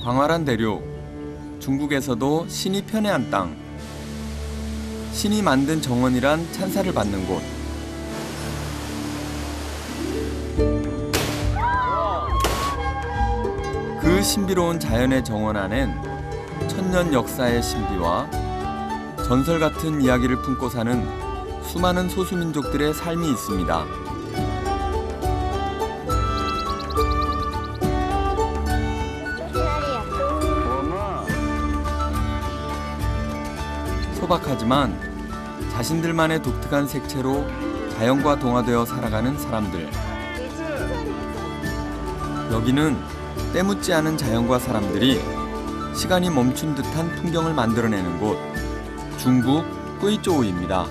광활한 대륙, 중국에서도 신이 편애한 땅, 신이 만든 정원이란 찬사를 받는 곳. 그 신비로운 자연의 정원 안엔 천년 역사의 신비와 전설 같은 이야기를 품고 사는 수많은 소수민족들의 삶이 있습니다. 소박하지만 자신들만의 독특한 색채로 자연과 동화되어 살아가는 사람들. 여기는 때묻지 않은 자연과 사람들이 시간이 멈춘 듯한 풍경을 만들어내는 곳, 중국 꾸이조우입니다.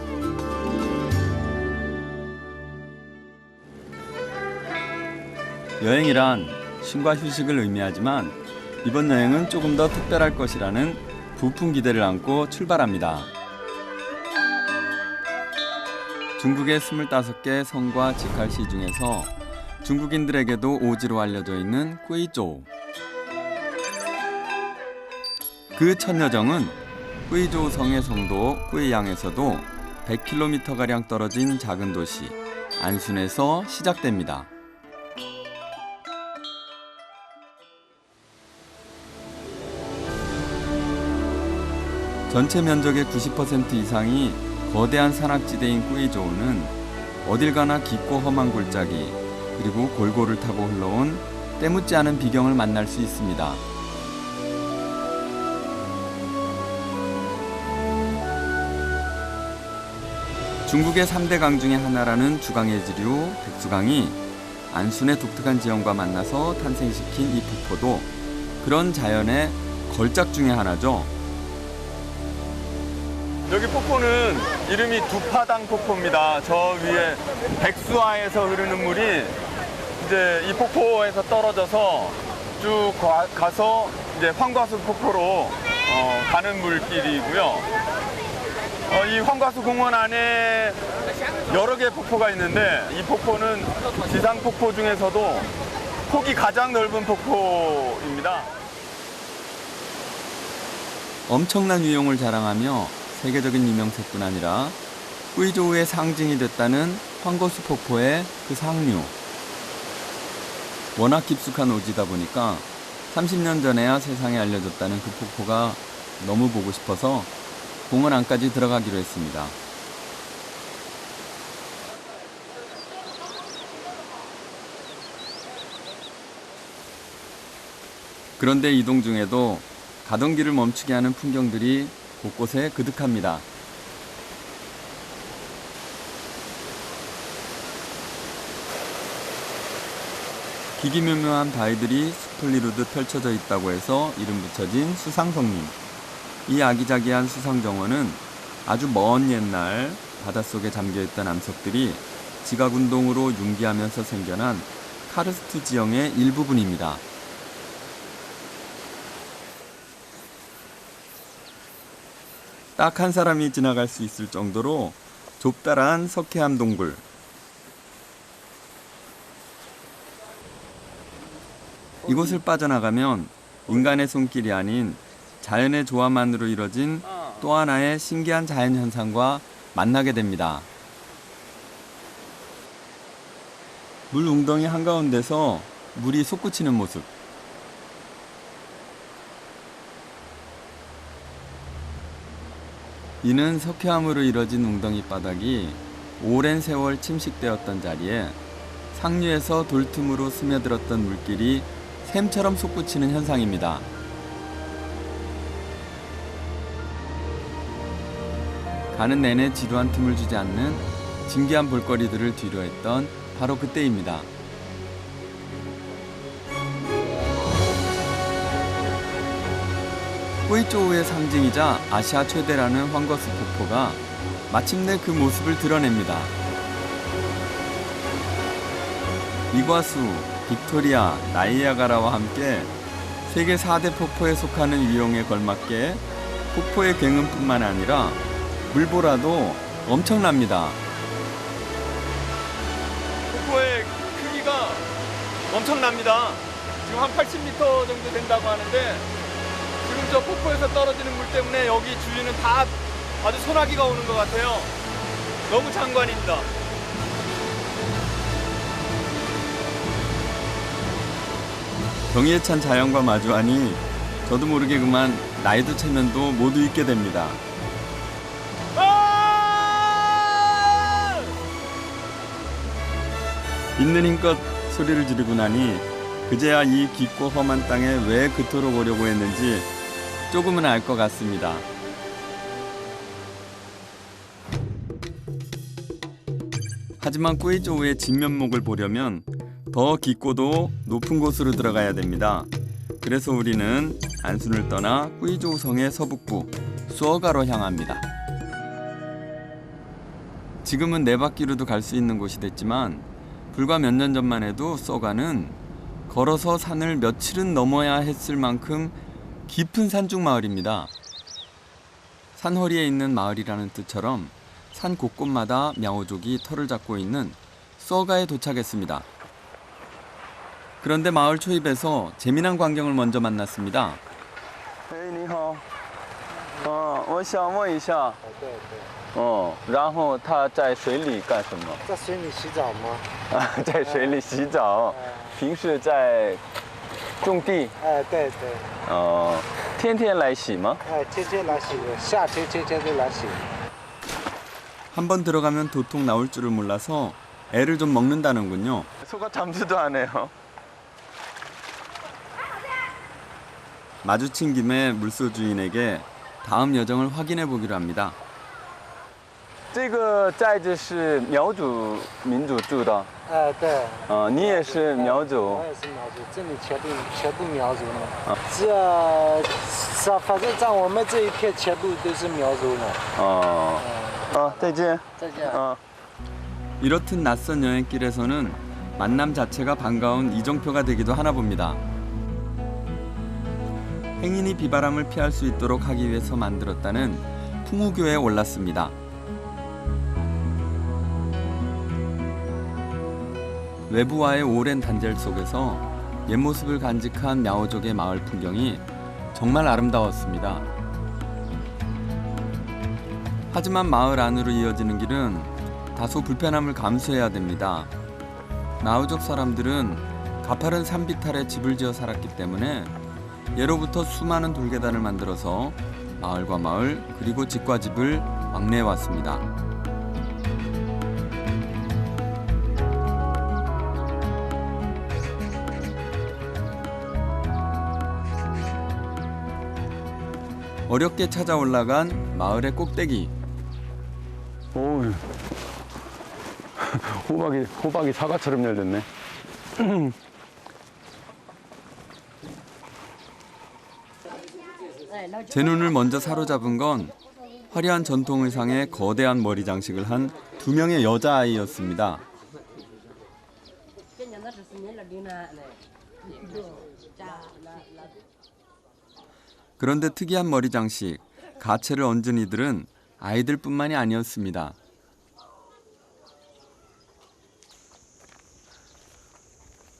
여행이란 쉼과 휴식을 의미하지만 이번 여행은 조금 더 특별할 것이라는 부푼 기대를 안고 출발합니다. 중국의 25개 성과 직할시 중에서 중국인들에게도 오지로 알려져 있는 꾸이조우. 그 천여정은 꾸이조우 성의 성도 꾸이양에서도 100km가량 떨어진 작은 도시 안순에서 시작됩니다. 전체 면적의 90% 이상이 거대한 산악지대인 꾸이조우는 어딜 가나 깊고 험한 골짜기 그리고 골고를 타고 흘러온 때묻지 않은 비경을 만날 수 있습니다. 중국의 3대 강 중의 하나라는 주강의 지류 백수강이 안순의 독특한 지형과 만나서 탄생시킨 이 폭포도 그런 자연의 걸작 중의 하나죠. 여기 폭포는 이름이 두파당 폭포입니다. 저 위에 백수하에서 흐르는 물이 이제 이 폭포에서 떨어져서 쭉 가서 이제 황과수 폭포로 가는 물길이고요. 이 황과수 공원 안에 여러 개의 폭포가 있는데 이 폭포는 지상 폭포 중에서도 폭이 가장 넓은 폭포입니다. 엄청난 위용을 자랑하며 세계적인 유명세뿐 아니라 꾸이조우의 상징이 됐다는 황거수 폭포의 그 상류. 워낙 깊숙한 오지다 보니까 30년 전에야 세상에 알려졌다는 그 폭포가 너무 보고 싶어서 공원 안까지 들어가기로 했습니다. 그런데 이동 중에도 가던 길을 멈추게 하는 풍경들이 곳곳에 그득합니다. 기기묘묘한 바위들이 숲을 이루듯 펼쳐져 있다고 해서 이름 붙여진 수상성림. 이 아기자기한 수상정원은 아주 먼 옛날 바닷속에 잠겨있던 암석들이 지각운동으로 융기하면서 생겨난 카르스트 지형의 일부분입니다. 딱 한 사람이 지나갈 수 있을 정도로 좁다란 석회암 동굴. 이곳을 빠져나가면 인간의 손길이 아닌 자연의 조화만으로 이뤄진 또 하나의 신기한 자연현상과 만나게 됩니다. 물 웅덩이 한가운데서 물이 솟구치는 모습. 이는 석회암으로 이뤄진 웅덩이 바닥이 오랜 세월 침식되었던 자리에 상류에서 돌틈으로 스며들었던 물길이 샘처럼 솟구치는 현상입니다. 가는 내내 지루한 틈을 주지 않는 진기한 볼거리들을 뒤로했던 바로 그때입니다. 꾸이조우의 상징이자 아시아 최대라는 황거수 폭포가 마침내 그 모습을 드러냅니다. 이과수, 빅토리아, 나이아가라와 함께 세계 4대 폭포에 속하는 위용에 걸맞게 폭포의 굉음뿐만 아니라 물보라도 엄청납니다. 폭포의 크기가 엄청납니다. 지금 한 80m 정도 된다고 하는데 지금 저 폭포에서 떨어지는 물 때문에 여기 주위는 다 아주 소나기가 오는 것 같아요. 너무 장관입니다. 경의에 찬 자연과 마주하니 저도 모르게 그만 나이도 체면도 모두 잊게 됩니다. 있는 힘껏 소리를 지르고 나니 그제야 이 깊고 험한 땅에 왜 그토록 오려고 했는지 조금은 알 것 같습니다. 하지만 꾸이조우의 진면목을 보려면 더 깊고도 높은 곳으로 들어가야 됩니다. 그래서 우리는 안순을 떠나 꾸이조우 성의 서북부 수어가로 향합니다. 지금은 네 바퀴로도 갈 수 있는 곳이 됐지만 불과 몇 년 전만 해도 수어가는 걸어서 산을 며칠은 넘어야 했을 만큼 깊은 산중 마을입니다. 산허리에 있는 마을이라는 뜻처럼 산 곳곳마다 мя오족이 터를 잡고 있는 수어가에 도착했습니다. 그런데 마을 초입에서 재미난 광경을 먼저 만났습니다. 你好，我想问一下，然后他在水里干什么？在水里洗澡吗？在水里洗澡，平时在种地。对。天天来洗吗？天天来洗，夏天天天都来洗。 한번 들어가면 도통 나올 줄을 몰라서 애를 좀 먹는다는군요. 소가 잠수도 안 해요. 마주친 김에 물소 주인에게 다음 여정을 확인해 보기로 합니다. 这个寨子是苗族民族住的。对。你也是苗族。我也是苗族，这里全部苗族呢。反正在我们这一片全部都是苗族呢。 再见. 이렇듯 낯선 여행길에서는 만남 자체가 반가운 이정표가 되기도 하나 봅니다. 행인이 비바람을 피할 수 있도록 하기 위해서 만들었다는 풍우교에 올랐습니다. 외부와의 오랜 단절 속에서 옛 모습을 간직한 мя오족의 마을 풍경이 정말 아름다웠습니다. 하지만 마을 안으로 이어지는 길은 다소 불편함을 감수해야 됩니다. мя오족 사람들은 가파른 산비탈에 집을 지어 살았기 때문에 예로부터 수많은 돌계단을 만들어서 마을과 마을 그리고 집과 집을 왕래해 왔습니다. 어렵게 찾아 올라간 마을의 꼭대기. 오, 호박이 사과처럼 열렸네. 제 눈을 먼저 사로잡은 건 화려한 전통 의상에 거대한 머리 장식을 한 두 명의 여자아이였습니다. 그런데 특이한 머리 장식, 가채를 얹은 이들은 아이들뿐만이 아니었습니다.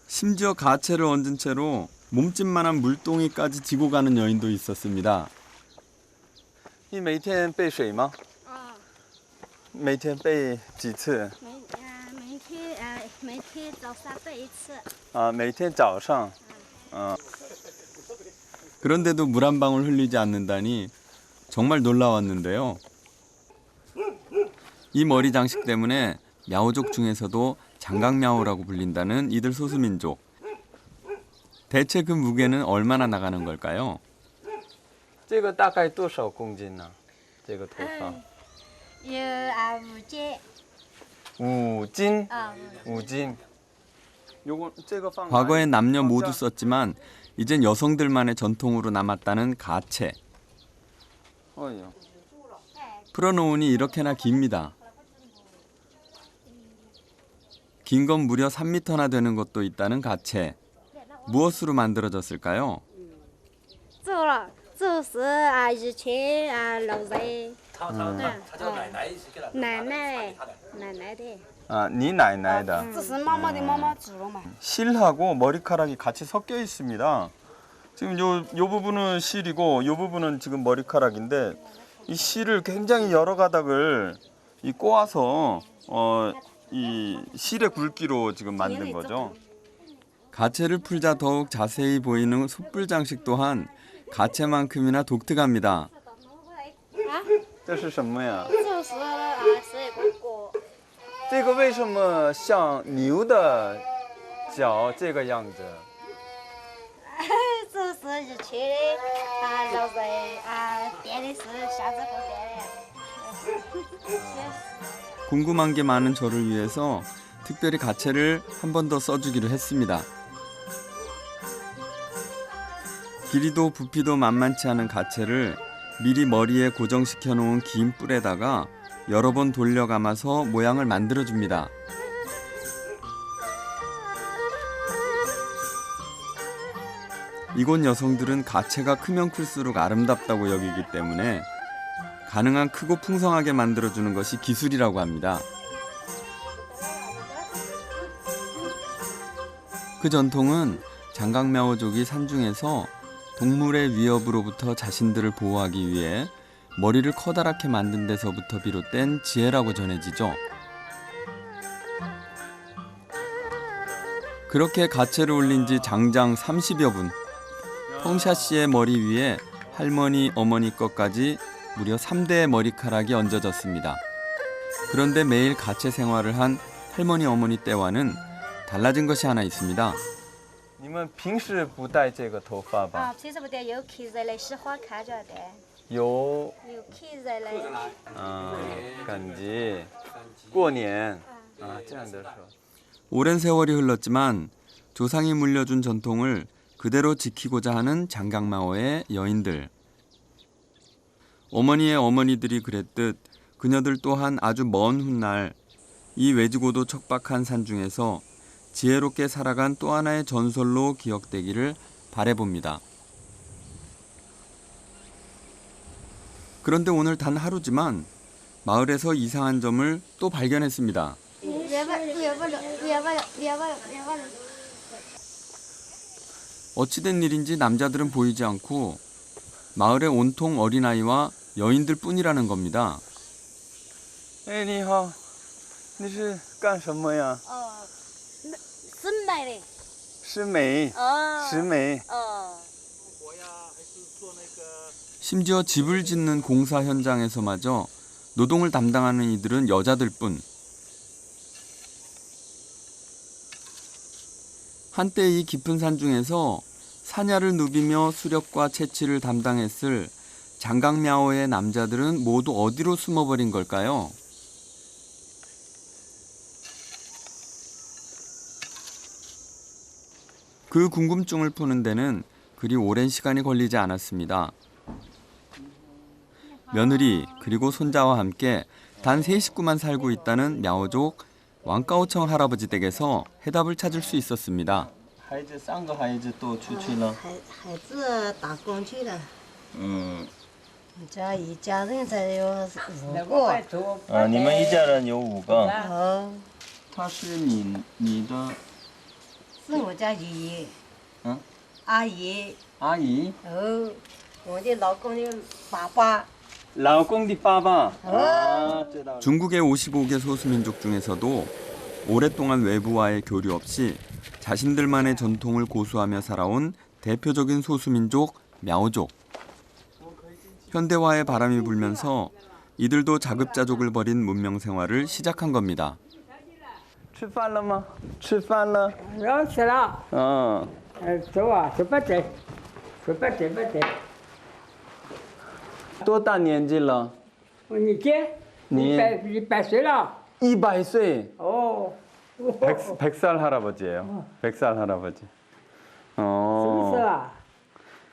심지어 가채를 얹은 채로 몸집만한 물동이까지 지고 가는 여인도 있었습니다. 你每天背水吗？每天背几次？每天早上背一次。每天早上。 그런데도 물 한 방울 흘리지 않는다니 정말 놀라웠는데요. 이 머리 장식 때문에 мя오족 중에서도 장강며오라고 불린다는 이들 소수민족. 대체 그 무게는 얼마나 나가는 걸까요? 这个大概多少公斤呢？这个头发？有5斤。5斤？5斤。 과거엔 남녀 모두 썼지만 이젠 여성들만의 전통으로 남았다는 가채. 풀어놓으니 이렇게나 깁니다. 긴 건 무려 3m나 되는 것도 있다는 가채. 무엇으로 만들어졌을까요? 奶奶的， 아, 네 나이나이다. 这是妈妈的妈妈煮了嘛。 실하고 머리카락이 같이 섞여 있습니다. 지금 요 부분은 실이고 요 부분은 지금 머리카락인데 이 실을 굉장히 여러 가닥을 이 꼬아서 이 실의 굵기로 지금 만든 거죠. 가채를 풀자 더욱 자세히 보이는 숯불 장식 또한 가채만큼이나 독특합니다. 这是什么呀?这是是一个锅，这个为什么像牛的脚这个样子?这是以前的老人点的是下子后点的。 궁금한 게 많은 저를 위해서 특별히 가채를 한 번 더 써주기로 했습니다. 길이도 부피도 만만치 않은 가채를 미리 머리에 고정시켜 놓은 긴 뿔에다가 여러 번 돌려 감아서 모양을 만들어 줍니다. 이곳 여성들은 가채가 크면 클수록 아름답다고 여기기 때문에 가능한 크고 풍성하게 만들어주는 것이 기술이라고 합니다. 그 전통은 장강미아오족이 산중에서 동물의 위협으로부터 자신들을 보호하기 위해 머리를 커다랗게 만든 데서부터 비롯된 지혜라고 전해지죠. 그렇게 가채를 올린 지 장장 30여 분. 펑샤 씨의 머리 위에 할머니, 어머니 것까지 무려 3대의 머리카락이 얹어졌습니다. 그런데 매일 가채 생활을 한 할머니, 어머니 때와는 달라진 것이 하나 있습니다. 你们平时不戴这个头发吧?平时不得有客人来喜欢看着的，有有客人来。感激过年这样的时候. 오랜 세월이 흘렀지만 조상이 물려준 전통을 그대로 지키고자 하는 장강마오의 여인들. 어머니의 어머니들이 그랬듯 그녀들 또한 아주 먼 훗날 이 외지고도 척박한 산중에서 지혜롭게 살아간 또 하나의 전설로 기억되기를 바라봅니다. 그런데 오늘 단 하루지만 마을에서 이상한 점을 또 발견했습니다. 어찌된 일인지 남자들은 보이지 않고 마을에 온통 어린아이와 여인들 뿐이라는 겁니다. 哎,你好,你是干什么呀?是买的。是煤,石煤. 심지어 집을 짓는 공사 현장에서마저 노동을 담당하는 이들은 여자들뿐. 한때 이 깊은 산중에서 사냐를 누비며 수렵과 채취를 담당했을 장강미아오의 남자들은 모두 어디로 숨어버린 걸까요? 그 궁금증을 푸는 데는 그리 오랜 시간이 걸리지 않았습니다. 며느리 그리고 손자와 함께 단 3식구만 살고 있다는 미아오족 왕가오청 할아버지 댁에서 해답을 찾을 수 있었습니다. 孩子3个孩子都出去了.孩子打工去了。 家一家人才有5个。你们一家人有5个.他是你的是我家姨。阿姨。阿姨?我的老公的爸爸。 라오공디 빠바. 중국의 55개 소수민족 중에서도 오랫동안 외부와의 교류 없이 자신들만의 전통을 고수하며 살아온 대표적인 소수민족 미아오족. 현대화의 바람이 불면서 이들도 자급자족을 벌인 문명 생활을 시작한 겁니다. 吃饭了吗?吃饭了.要吃了。走啊，走吧走，走吧走吧走。 多大年纪了?你姐，你100岁了。 100岁. 100살 할아버지예요. 100살 할아버지. 是不是啊？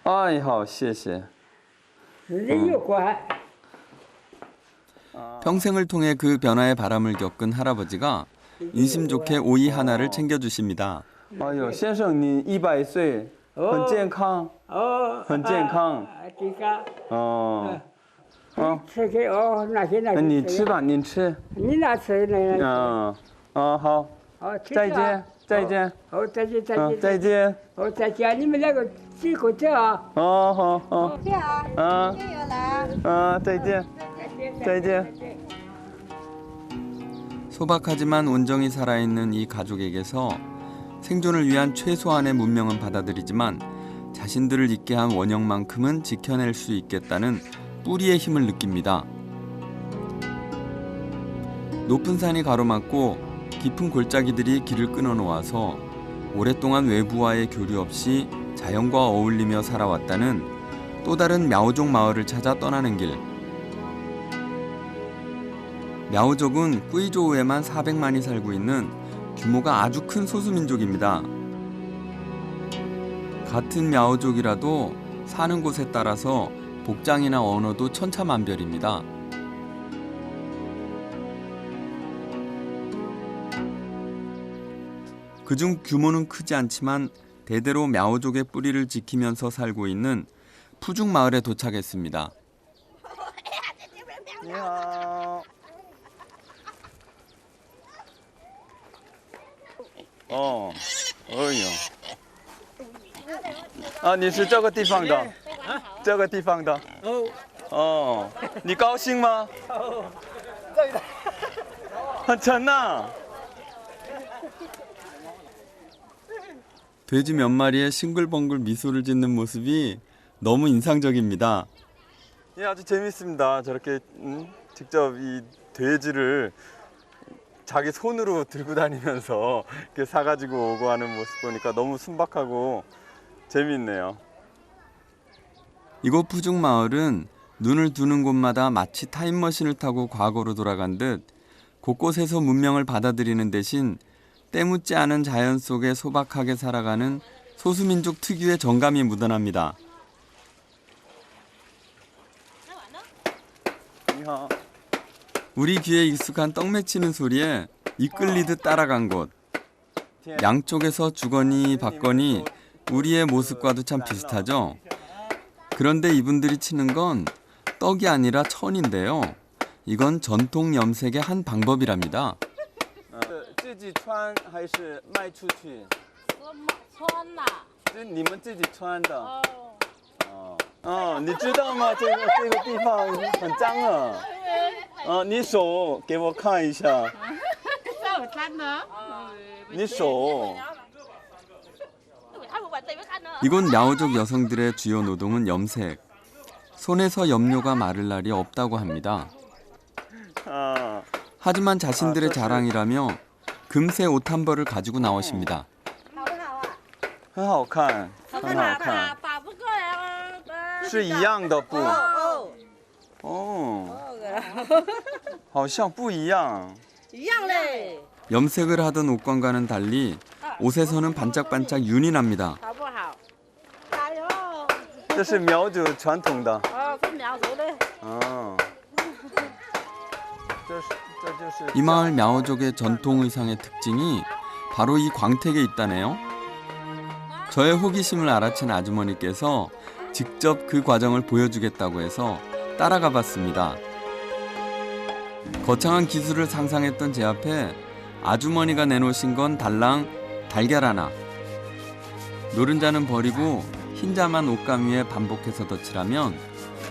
아이, 好,谢谢.人有关。 평생을 통해 그 변화의 바람을 겪은 할아버지가 인심 좋게 오이 하나를 챙겨주십니다. 아유, 先生,你100岁,很健康.很健康. 健康。哦，吃给哦，那些那些。你吃吧，你吃。你那吃那。好，好，吃再见，再见。哦，再见，再嗯，见。再见。哦，再见，你们两个辛苦着啊。好好。对啊，嗯加油了。再见，再见。 소박하지만 온정이 살아있는 이 가족에게서 생존을 위한 최소한의 문명은 받아들이지만 자신들을 있게 한 원형만큼은 지켜낼 수 있겠다는 뿌리의 힘을 느낍니다. 높은 산이 가로막고 깊은 골짜기들이 길을 끊어놓아서 오랫동안 외부와의 교류 없이 자연과 어울리며 살아왔다는 또 다른 мя오족 마을을 찾아 떠나는 길. мя오족은 꾸이조우에만 400만이 살고 있는 규모가 아주 큰 소수민족입니다. 같은 мя오족이라도 사는 곳에 따라서 복장이나 언어도 천차만별입니다. 그중 규모는 크지 않지만 대대로 мя오족의 뿌리를 지키면서 살고 있는 푸죽 마을에 도착했습니다. 你好。 哦，哎呦，啊，你是这个地方的，这个地方的，哦，你高兴吗？很沉呐。 돼지 몇 마리에 싱글벙글 미소를 짓는 모습이 너무 인상적입니다. 예, 아주 재밌습니다. 저렇게 직접 이 돼지를 자기 손으로 들고 다니면서 이렇게 사가지고 오고 하는 모습 보니까 너무 순박하고 재미있네요. 이곳 푸죽 마을은 눈을 두는 곳마다 마치 타임머신을 타고 과거로 돌아간 듯 곳곳에서 문명을 받아들이는 대신 때묻지 않은 자연 속에 소박하게 살아가는 소수민족 특유의 정감이 묻어납니다. 우리 귀에 익숙한 떡 맺히는 소리에 이끌리듯 따라간 곳. 양쪽에서 주거니 받거니 우리의 모습과도 참 비슷하죠. 그런데 이분들이 치는 건 떡이 아니라 천인데요. 이건 전통 염색의 한 방법이랍니다. 自己穿还是卖出去？穿呐。这你们自己穿的。哦，你知道吗？这个地方很脏啊。你手给我看一下。手穿呢？你手。 이곳 мя오족 여성들의 주요 노동은 염색. 손에서 염료가 마를 날이 없다고 합니다. 하지만 자신들의 자랑이라며 금세 옷 한 벌을 가지고 나오십니다. 很好看，很好看，打不过来了。是一样的布。哦，好像不一样。一样嘞。 염색을 하던 옷관과는 달리 옷에서는 반짝반짝 윤이 납니다. 好不好？加油！这是苗族传统的。是苗族的。 이 마을 мя오족의 전통 의상의 특징이 바로 이 광택에 있다네요. 저의 호기심을 알아챈 아주머니께서 직접 그 과정을 보여주겠다고 해서 따라가 봤습니다. 거창한 기술을 상상했던 제 앞에 아주머니가 내놓으신 건 달랑 달걀 하나. 노른자는 버리고 흰자만 옷감 위에 반복해서 덧칠하면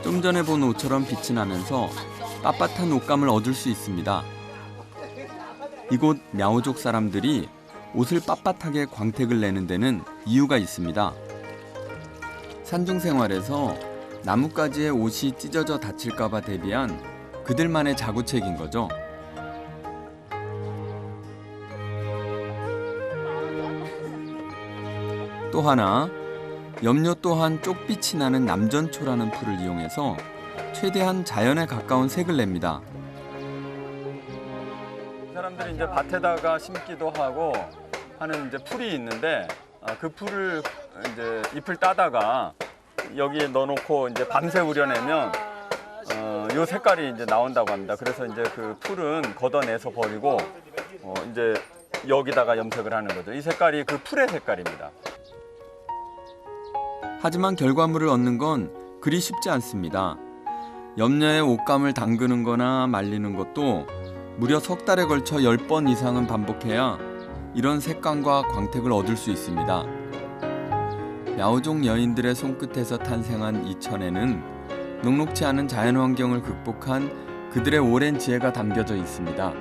좀 전에 본 옷처럼 빛이 나면서 빳빳한 옷감을 얻을 수 있습니다. 이곳 мя오족 사람들이 옷을 빳빳하게 광택을 내는 데는 이유가 있습니다. 산중 생활에서 나뭇가지에 옷이 찢어져 다칠까 봐 대비한 그들만의 자구책인 거죠. 또 하나, 염료 또한 쪽빛이 나는 남전초라는 풀을 이용해서 최대한 자연에 가까운 색을 냅니다. 사람들이 이제 밭에다가 심기도 하고 하는 이제 풀이 있는데 그 풀을 이제 잎을 따다가 여기에 넣어놓고 이제 밤새 우려내면 요 색깔이 이제 나온다고 합니다. 그래서 이제 그 풀은 걷어내서 버리고 이제 여기다가 염색을 하는 거죠. 이 색깔이 그 풀의 색깔입니다. 하지만 결과물을 얻는 건 그리 쉽지 않습니다. 염려에 옷감을 담그는 거나 말리는 것도 무려 석 달에 걸쳐 10번 이상은 반복해야 이런 색감과 광택을 얻을 수 있습니다. мя오족 여인들의 손끝에서 탄생한 이 천에는 녹록지 않은 자연환경을 극복한 그들의 오랜 지혜가 담겨져 있습니다.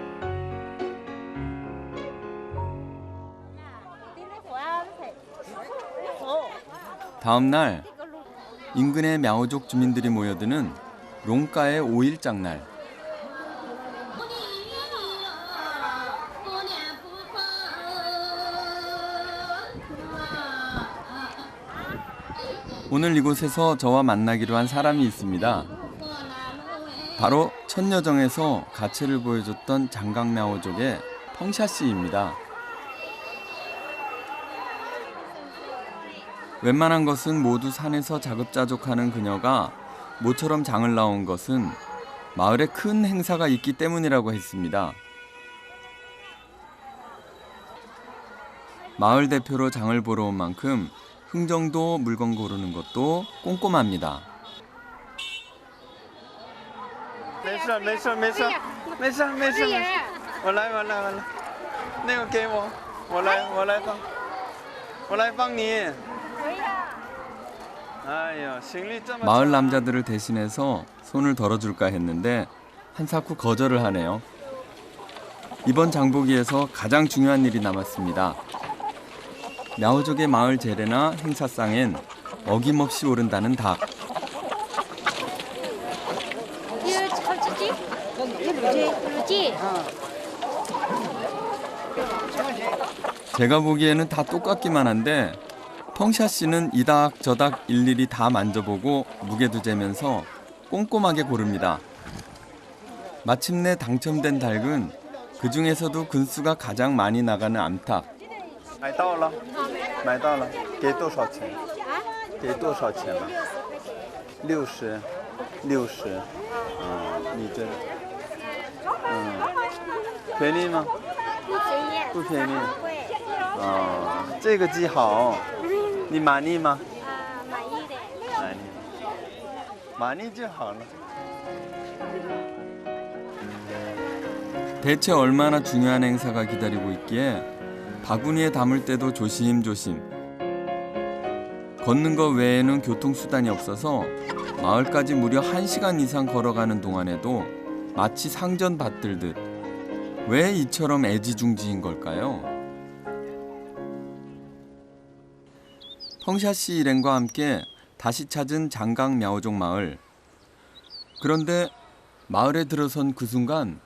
다음 날 인근의 мя오족 주민들이 모여드는 롱가의 5일장날. 오늘 이곳에서 저와 만나기로 한 사람이 있습니다. 바로 천여정에서 가채를 보여줬던 장강며오족의 펑샤 씨입니다. 웬만한 것은 모두 산에서 자급자족하는 그녀가 모처럼 장을 나온 것은 마을에 큰 행사가 있기 때문이라고 했습니다. 마을 대표로 장을 보러 온 만큼 흥정도 물건 고르는 것도 꼼꼼합니다. 没事没事没事没事没事，我来那个给我，我来帮你。 마을 남자들을 대신해서 손을 덜어줄까 했는데 한사코 거절을 하네요. 이번 장보기에서 가장 중요한 일이 남았습니다. мя오족의 마을 제례나 행사상엔 어김없이 오른다는 닭. 제가 보기에는 다 똑같기만 한데 펑샤 씨는 이 닭 저 닭 일일이 다 만져보고 무게도 재면서 꼼꼼하게 고릅니다. 마침내 당첨된 닭은 그 중에서도 근수가 가장 많이 나가는 암탉. 买到了，买到了，给多少钱？给多少钱吧？60，你觉得？便宜吗？不便宜。这个鸡好，你满意吗？满意就好了。 대체 얼마나 중요한 행사가 기다리고 있기에 바구니에 담을 때도 조심조심. 걷는 것 외에는 교통수단이 없어서 마을까지 무려 1시간 이상 걸어가는 동안에도 마치 상전 받들듯 왜 이처럼 애지중지인 걸까요? 펑샤 씨 일행과 함께 다시 찾은 장강며오족 마을. 그런데 마을에 들어선 그 순간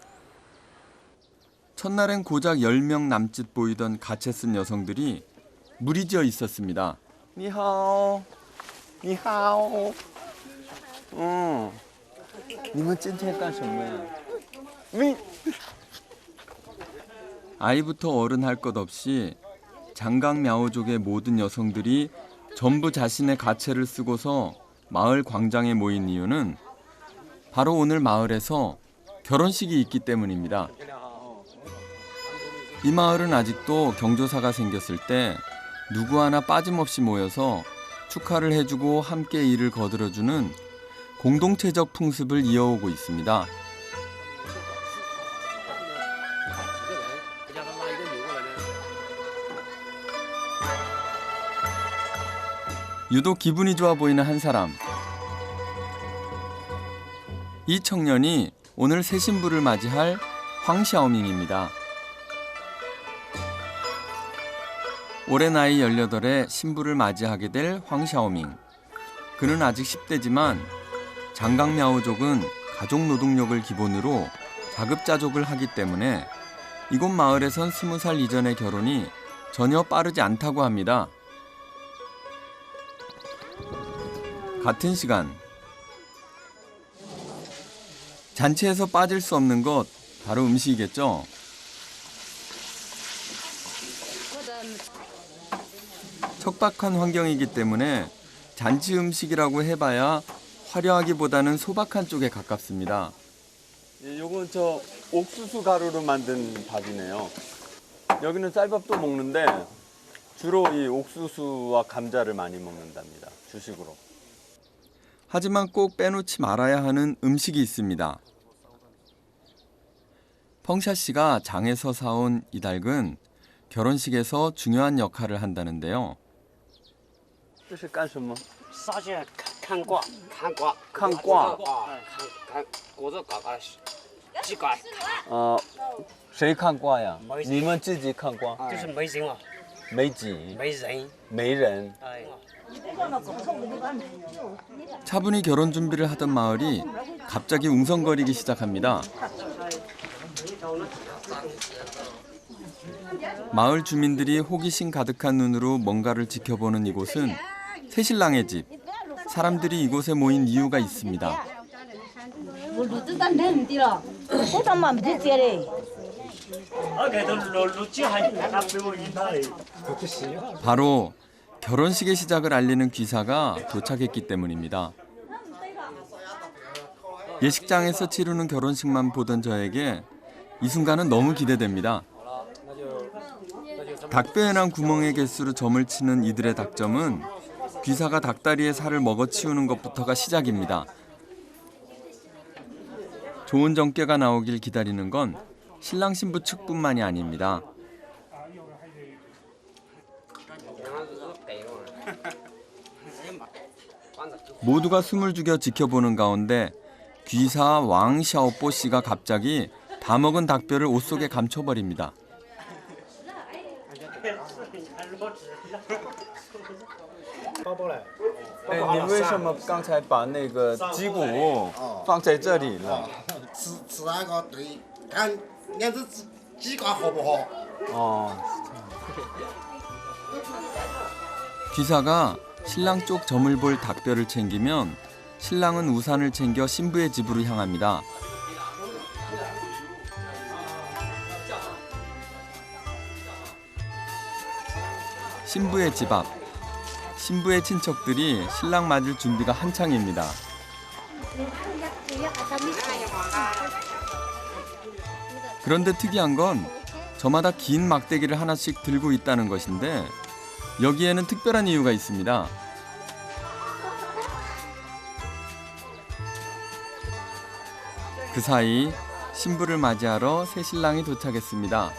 첫날엔 고작 10명 남짓 보이던 가채 쓴 여성들이 무리지어 있었습니다. 你好，你好，你们今天干什么呀？ 아이부터 어른 할 것 없이 장강며오족의 모든 여성들이 전부 자신의 가채를 쓰고서 마을 광장에 모인 이유는 바로 오늘 마을에서 결혼식이 있기 때문입니다. 이 마을은 아직도 경조사가 생겼을 때 누구 하나 빠짐없이 모여서 축하를 해주고 함께 일을 거들어주는 공동체적 풍습을 이어오고 있습니다. 유독 기분이 좋아 보이는 한 사람. 이 청년이 오늘 새 신부를 맞이할 황샤오밍입니다. 올해 나이 18에 신부를 맞이하게 될 황샤오밍. 그는 아직 10대지만 장강며오족은 가족 노동력을 기본으로 자급자족을 하기 때문에 이곳 마을에선 20살 이전의 결혼이 전혀 빠르지 않다고 합니다. 같은 시간 잔치에서 빠질 수 없는 것 바로 음식이겠죠. 척박한 환경이기 때문에 잔치 음식이라고 해봐야 화려하기보다는 소박한 쪽에 가깝습니다. 요건 저 옥수수 가루로 만든 밥이네요. 여기는 쌀밥도 먹는데 주로 이 옥수수와 감자를 많이 먹는답니다. 주식으로. 하지만 꼭 빼놓지 말아야 하는 음식이 있습니다. 펑샤 씨가 장에서 사온 이 닭은 결혼식에서 중요한 역할을 한다는데요. 这是干什么？上去看卦，看卦，看卦。看锅子嘎嘎几嘎，谁看卦呀？没你们自己看卦。就是没人了，没几，没人，没人。 哎， 차분히 결혼 준비를 하던 마을이 갑자기 웅성거리기 시작합니다. 마을 주민들이 호기심 가득한 눈으로 뭔가를 지켜보는 이곳은 새신랑의 집. 사람들이 이곳에 모인 이유가 있습니다. 바로 결혼식의 시작을 알리는 귀사가 도착했기 때문입니다. 예식장에서 치르는 결혼식만 보던 저에게 이 순간은 너무 기대됩니다. 닭뼈에 난 구멍의 개수로 점을 치는 이들의 닭점은 귀사가 닭다리의 살을 먹어치우는 것부터가 시작입니다. 좋은 정께가 나오길 기다리는 건 신랑 신부 측뿐만이 아닙니다. 모두가 숨을 죽여 지켜보는 가운데 귀사 왕 샤오뽀 씨가 갑자기 다 먹은 닭뼈를 옷 속에 감춰버립니다. 哎，你为什么刚才把那个鸡骨放在这里了？吃那个对，看样子鸡肝好不好？ 哦， 귀사가 신랑 쪽 점을 볼 닭뼈를 챙기면 신랑은 우산을 챙겨 신부의 집으로 향합니다. 신부의 집 앞. 신부의 친척들이 신랑 맞을 준비가 한창입니다. 그런데 특이한 건 저마다 긴 막대기를 하나씩 들고 있다는 것인데 여기에는 특별한 이유가 있습니다. 그 사이 신부를 맞이하러 새 신랑이 도착했습니다.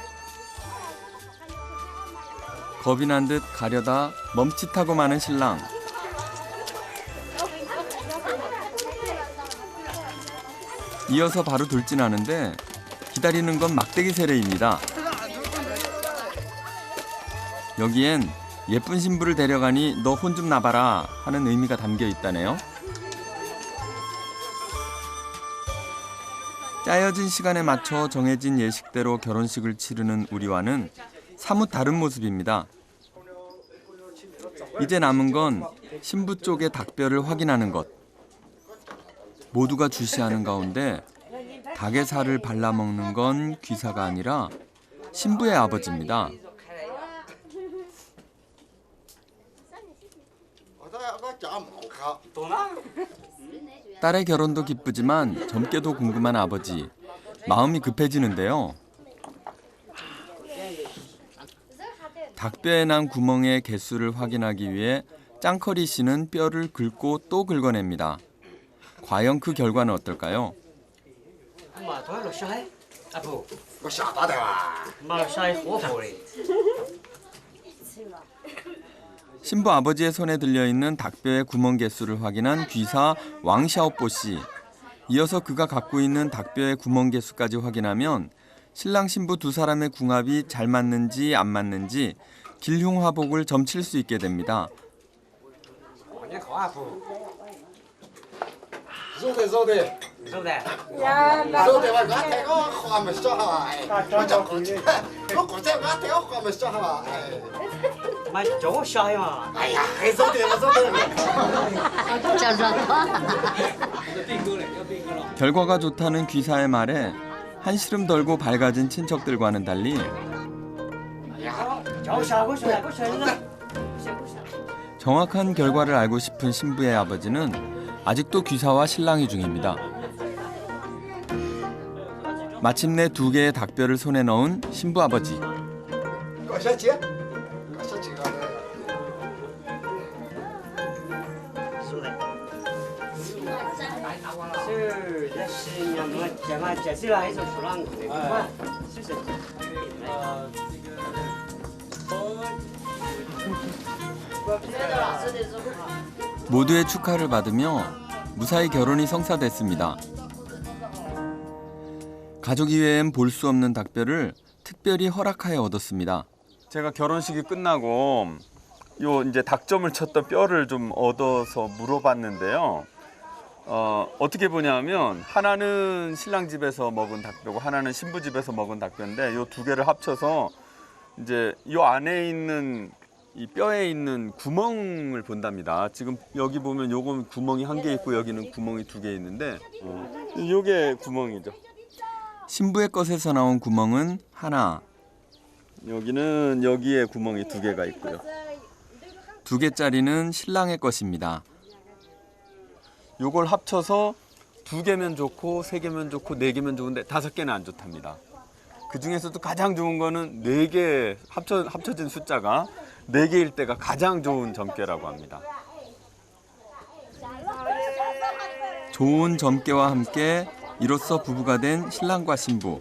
겁이 난 듯 가려다 멈칫하고 마는 신랑. 이어서 바로 돌진하는데 기다리는 건 막대기 세례입니다. 여기엔 예쁜 신부를 데려가니 너 혼 좀 나봐라 하는 의미가 담겨 있다네요. 짜여진 시간에 맞춰 정해진 예식대로 결혼식을 치르는 우리와는 사뭇 다른 모습입니다. 이제 남은 건 신부 쪽의 닭뼈를 확인하는 것. 모두가 주시하는 가운데 닭의 살을 발라먹는 건 귀사가 아니라 신부의 아버지입니다. 딸의 결혼도 기쁘지만 젊게도 궁금한 아버지. 마음이 급해지는데요. 닭뼈에 난 구멍의 개수를 확인하기 위해 짱커리 씨는 뼈를 긁고 또 긁어냅니다. 과연 그 결과는 어떨까요? 신부 아버지의 손에 들려있는 닭뼈의 구멍 개수를 확인한 귀사 왕샤오뽀 씨. 이어서 그가 갖고 있는 닭뼈의 구멍 개수까지 확인하면 신랑 신부 두 사람의 궁합이 잘 맞는지 안 맞는지 길흉화복을 점칠 수 있게 됩니다. 결과가 좋다는 귀사의 말에 한시름 덜고 밝아진 친척들과는 달리 정확한 결과를 알고 싶은 신부의 아버지는 아직도 귀사와 실랑이 중입니다. 마침내 두 개의 닭뼈를 손에 넣은 신부 아버지. 모두의 축하를 받으며 무사히 결혼이 성사됐습니다. 가족 이외엔 볼 수 없는 닭뼈를 특별히 허락하여 얻었습니다. 제가 결혼식이 끝나고 요 이제 닭점을 쳤던 뼈를 좀 얻어서 물어봤는데요. 어떻게 보냐면 하나는 신랑 집에서 먹은 닭뼈고 하나는 신부 집에서 먹은 닭뼈인데 요 두 개를 합쳐서 이제 요 안에 있는 이 뼈에 있는 구멍을 본답니다. 지금 여기 보면 요건 구멍이 한 개 있고 여기는 구멍이 두 개 있는데 요게 구멍이죠. 신부의 것에서 나온 구멍은 하나, 여기는 여기에 구멍이 두 개가 있고요. 2개짜리는 신랑의 것입니다. 요걸 합쳐서 2개면 좋고 3개면 좋고 4개면 좋은데 5개는 안 좋답니다. 그 중에서도 가장 좋은 거는 4개 합쳐진 숫자가 4개일 때가 가장 좋은 점괘라고 합니다. 좋은 점괘와 함께 이로써 부부가 된 신랑과 신부.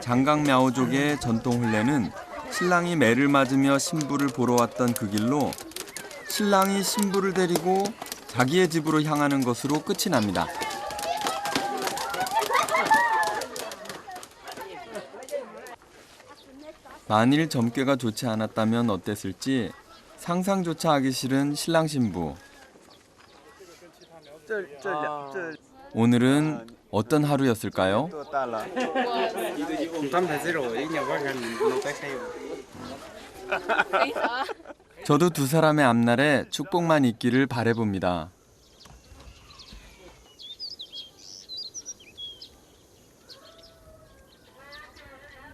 장강미아오족의 전통 혼례는 신랑이 매를 맞으며 신부를 보러 왔던 그 길로 신랑이 신부를 데리고 자기의 집으로 향하는 것으로 끝이 납니다. 만일 점괘가 좋지 않았다면 어땠을지 상상조차 하기 싫은 신랑 신부. 오늘은 어떤 하루였을까요? 저도 두 사람의 앞날에 축복만 있기를 바라봅니다.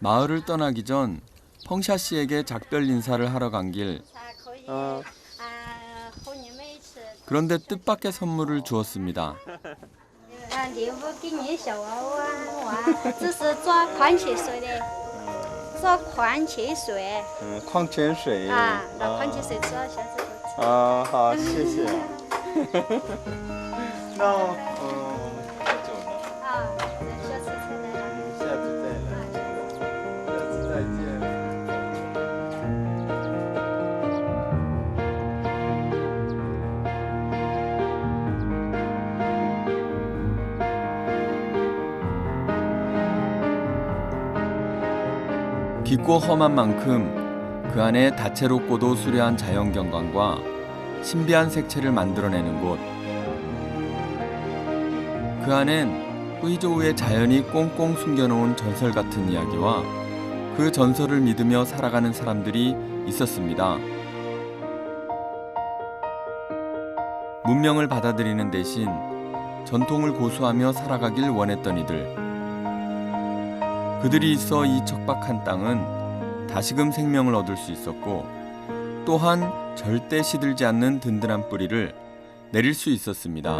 마을을 떠나기 전 펑샤 씨에게 작별 인사를 하러 간 길. 그런데 뜻밖의 선물을 주었습니다. 礼物给你小娃娃，这是做矿泉水的，做矿泉水。矿泉水。啊，拿矿泉水做小这个。啊，好，谢谢。那太久了。啊，下次再来。下次再来。下次再见。 깊고 험한 만큼 그 안에 다채롭고도 수려한 자연경관과 신비한 색채를 만들어내는 곳. 그 안엔 후이조우의 자연이 꽁꽁 숨겨놓은 전설 같은 이야기와 그 전설을 믿으며 살아가는 사람들이 있었습니다. 문명을 받아들이는 대신 전통을 고수하며 살아가길 원했던 이들. 그들이 있어 이 척박한 땅은 다시금 생명을 얻을 수 있었고 또한 절대 시들지 않는 든든한 뿌리를 내릴 수 있었습니다.